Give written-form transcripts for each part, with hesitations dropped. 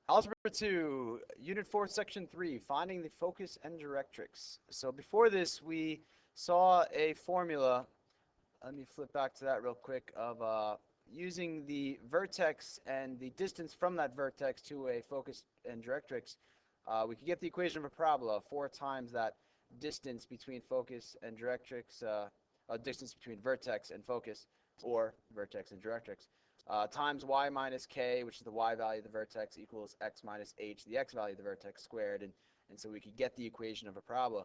Algebra 2, Unit 4, Section 3, Finding the Focus and Directrix. So before this, we saw a formula. Let me flip back to that real quick of using the vertex and the distance from that vertex to a focus and directrix. We could get the equation of a parabola 4 times that distance between focus and directrix, distance between vertex and focus, or vertex and directrix, times y minus k, which is the y value of the vertex, equals x minus h, the x value of the vertex squared, and so we could get the equation of a parabola.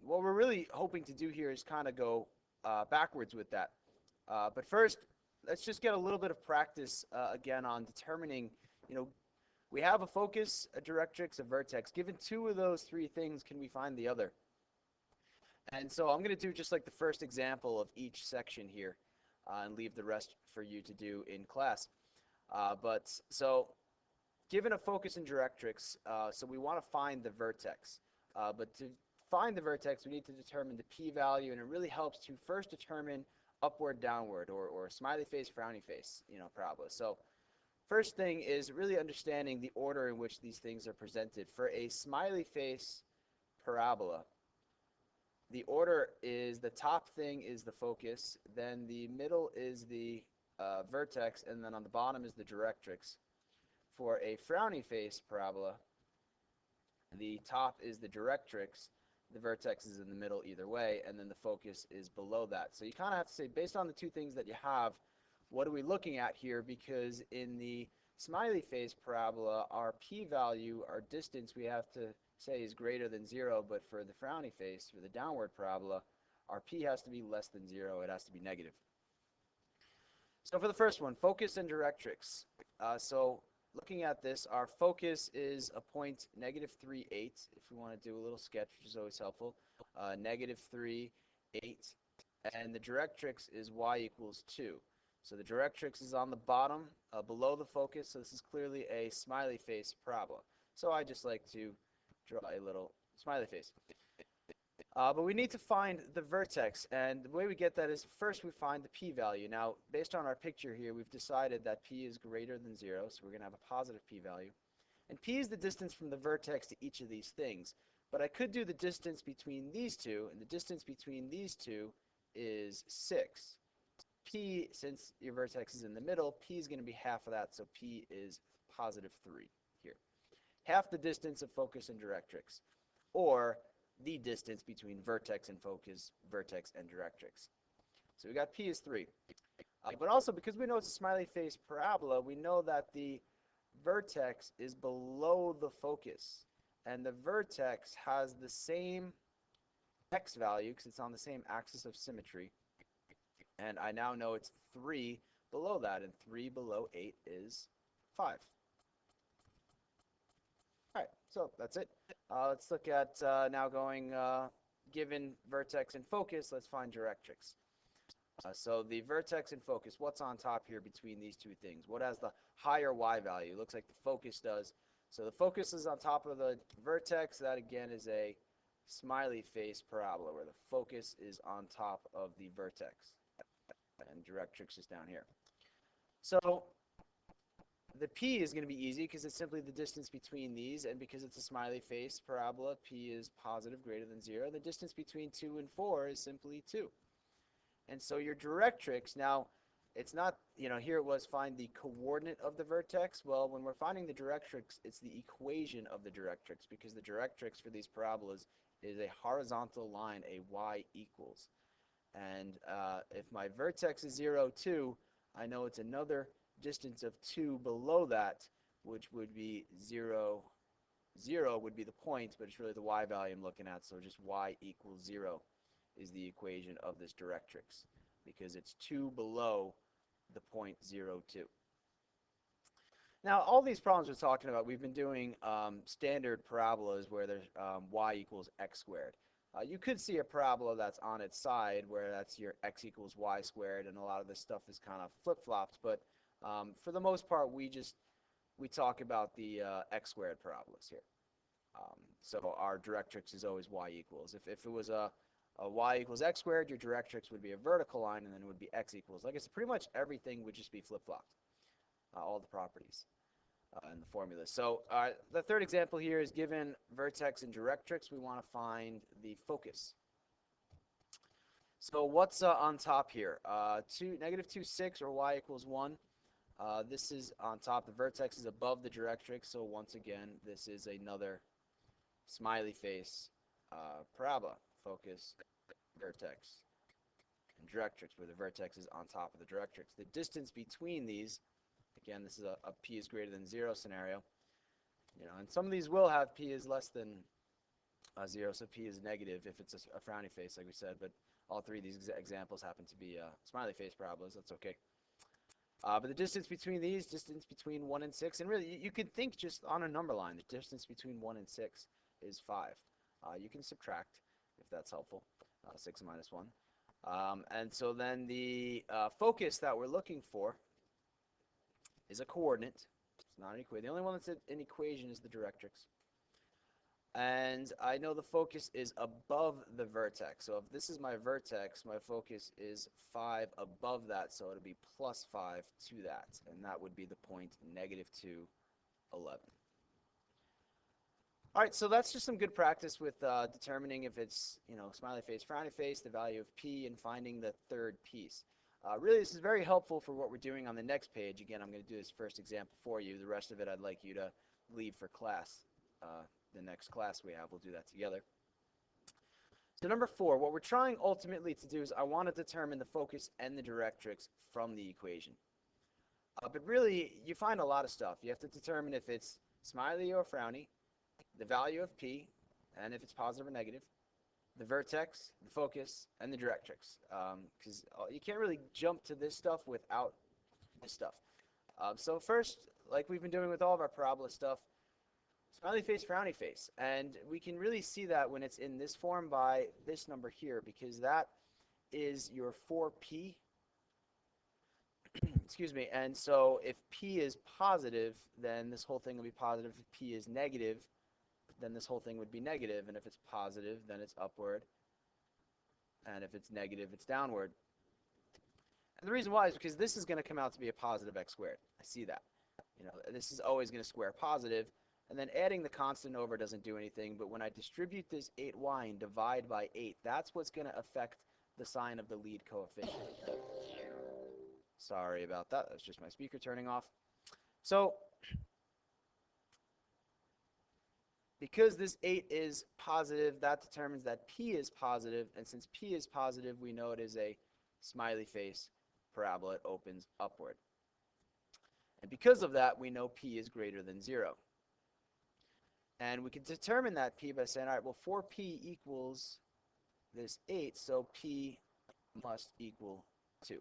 What we're really hoping to do here is kind of go backwards with that. But first, let's just get a little bit of practice again on determining, we have a focus, a directrix, a vertex. Given two of those three things, can we find the other? And so I'm going to do just like the first example of each section here and leave the rest for you to do in class. So given a focus and directrix, so we want to find the vertex. But to find the vertex, we need to determine the p-value, and it really helps to first determine upward, downward, or smiley face, frowny face, parabola. So first thing is really understanding the order in which these things are presented. For a smiley face parabola, the order is the top thing is the focus, then the middle is the vertex, and then on the bottom is the directrix. For a frowny face parabola, the top is the directrix, the vertex is in the middle either way, and then the focus is below that. So you kind of have to say, based on the two things that you have, what are we looking at here? Because in the smiley face parabola, our p-value, our distance, we have to say is greater than 0, but for the frowny face, for the downward parabola, our p has to be less than 0. It has to be negative. So for the first one, focus and directrix. So looking at this, our focus is a point -3, 8, if we want to do a little sketch, which is always helpful. -3, 8, and the directrix is y equals 2. So the directrix is on the bottom, below the focus, so this is clearly a smiley face parabola. So I just like to draw a little smiley face. But we need to find the vertex, and the way we get that is first we find the p-value. Now, based on our picture here, we've decided that p is greater than 0, so we're going to have a positive p-value. And p is the distance from the vertex to each of these things. But I could do the distance between these two, and the distance between these two is 6. P, since your vertex is in the middle, p is going to be half of that, so p is positive 3 here. Half the distance of focus and directrix, or the distance between vertex and focus, vertex and directrix. So we got p is 3. But also, because we know it's a smiley face parabola, we know that the vertex is below the focus, and the vertex has the same x value, because it's on the same axis of symmetry, and I now know it's 3 below that, and 3 below 8 is 5. All right, so that's it. Let's look at now going, given vertex and focus, let's find directrix. So the vertex and focus, what's on top here between these two things? What has the higher y value? Looks like the focus does. So the focus is on top of the vertex. That again is a smiley face parabola where the focus is on top of the vertex. And directrix is down here. So the p is going to be easy because it's simply the distance between these, and because it's a smiley face parabola, p is positive greater than 0. The distance between 2 and 4 is simply 2. And so your directrix, now it's not, here it was find the coordinate of the vertex. Well, when we're finding the directrix, it's the equation of the directrix, because the directrix for these parabolas is a horizontal line, a y equals. And if my vertex is 0, 2, I know it's another distance of 2 below that, which would be 0, 0 would be the point, but it's really the y value I'm looking at, so just y equals 0 is the equation of this directrix, because it's 2 below the point 0, 2. Now, all these problems we're talking about, we've been doing standard parabolas where there's y equals x squared. You could see a parabola that's on its side where that's your x equals y squared, and a lot of this stuff is kind of flip-flopped, but for the most part, we talk about the x squared parabolas here. So our directrix is always y equals. If it was a y equals x squared, your directrix would be a vertical line, and then it would be x equals. Like I said, pretty much everything would just be flip-flopped, all the properties. And the formula. So the third example here is given vertex and directrix. We want to find the focus. So what's on top here? Negative 2, 6, or y equals 1. This is on top. The vertex is above the directrix. So once again, this is another smiley face parabola. Focus, vertex, and directrix, where the vertex is on top of the directrix. The distance between these, again, this is a p is greater than 0 scenario. And some of these will have p is less than 0, so p is negative if it's a frowny face, like we said. But all three of these examples happen to be smiley face parabolas. That's okay. But the distance between these, distance between 1 and 6, and really you could think just on a number line, the distance between 1 and 6 is 5. You can subtract if that's helpful, 6 minus 1. And so then the focus that we're looking for is a coordinate. It's not an equation. The only one that's an equation is the directrix. And I know the focus is above the vertex. So if this is my vertex, my focus is 5 above that, so it'll be plus 5 to that. And that would be the point negative 2, 11. All right, so that's just some good practice with determining if it's, smiley face, frowny face, the value of p, and finding the third piece. Really, this is very helpful for what we're doing on the next page. Again, I'm going to do this first example for you. The rest of it I'd like you to leave for class. The next class we have, we'll do that together. So number 4, what we're trying ultimately to do is I want to determine the focus and the directrix from the equation. But really, you find a lot of stuff. You have to determine if it's smiley or frowny, the value of p, and if it's positive or negative, the vertex, the focus, and the directrix. Because you can't really jump to this stuff without this stuff. So first, like we've been doing with all of our parabola stuff, smiley face, frowny face. And we can really see that when it's in this form by this number here, because that is your 4p. Excuse me. And so if p is positive, then this whole thing will be positive. If p is negative, then this whole thing would be negative. And if it's positive, then it's upward. And if it's negative, it's downward. And the reason why is because this is going to come out to be a positive x squared. I see that. This is always going to square positive. And then adding the constant over doesn't do anything. But when I distribute this 8y and divide by 8, that's what's going to affect the sign of the lead coefficient. Sorry about that. That's just my speaker turning off. So because this 8 is positive, that determines that p is positive. And since p is positive, we know it is a smiley face parabola. It opens upward. And because of that, we know p is greater than 0. And we can determine that p by saying, all right, well, 4p equals this 8, so p must equal 2.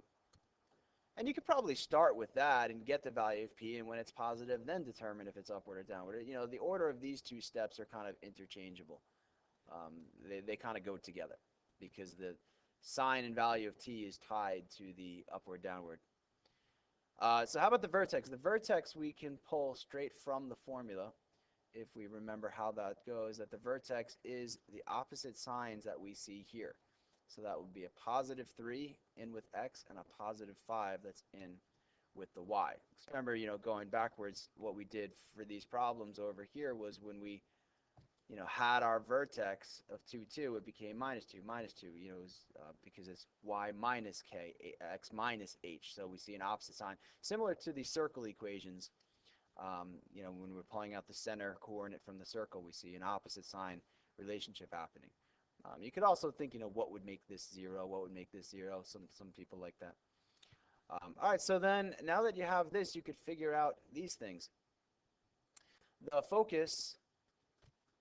And you could probably start with that and get the value of p, and when it's positive, then determine if it's upward or downward. The order of these two steps are kind of interchangeable. They kind of go together because the sign and value of t is tied to the upward, downward. So how about the vertex? The vertex we can pull straight from the formula. If we remember how that goes, that the vertex is the opposite signs that we see here. So that would be a positive 3 in with x and a positive 5 that's in with the y. Remember, going backwards, what we did for these problems over here was when we, had our vertex of 2, 2, it became minus 2, minus 2, it was, because it's y minus k, x minus h. So we see an opposite sign, similar to the circle equations. When we're pulling out the center coordinate from the circle, we see an opposite sign relationship happening. You could also think, what would make this 0? What would make this 0? Some people like that. All right, so then now that you have this, you could figure out these things. The focus,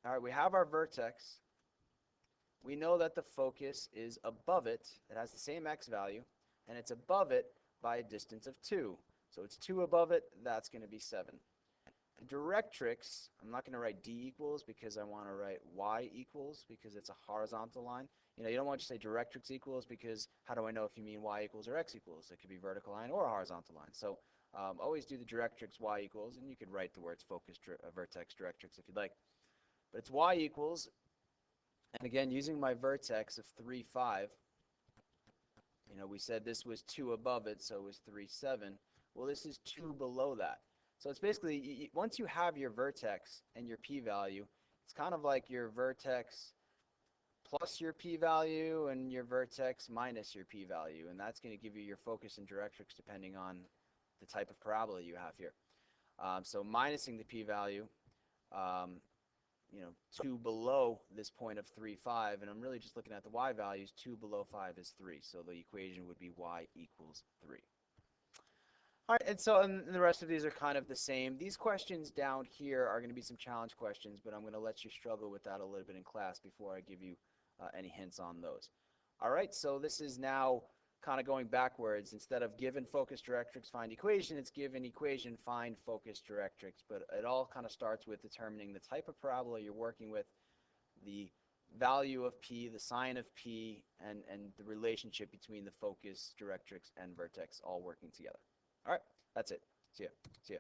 all right, we have our vertex. We know that the focus is above it. It has the same x value, and it's above it by a distance of 2. So it's 2 above it, that's going to be 7. Directrix, I'm not going to write d equals because I want to write y equals because it's a horizontal line. You don't want to say directrix equals because how do I know if you mean y equals or x equals? It could be vertical line or a horizontal line. So always do the directrix y equals, and you could write the words focus, vertex, directrix if you'd like. But it's y equals, and again, using my vertex of 3, 5, we said this was 2 above it, so it was 3, 7. Well, this is 2 below that. So it's basically, once you have your vertex and your p-value, it's kind of like your vertex plus your p-value and your vertex minus your p-value, and that's going to give you your focus and directrix depending on the type of parabola you have here. So minusing the p-value, um, 2 below this point of 3, 5, and I'm really just looking at the y values. 2 below 5 is 3, so the equation would be y equals 3. All right, and the rest of these are kind of the same. These questions down here are going to be some challenge questions, but I'm going to let you struggle with that a little bit in class before I give you any hints on those. All right, so this is now kind of going backwards. Instead of given focus directrix, find equation, it's given equation, find focus directrix. But it all kind of starts with determining the type of parabola you're working with, the value of p, the sign of p, and the relationship between the focus, directrix, and vertex all working together. All right, that's it. See ya. See ya.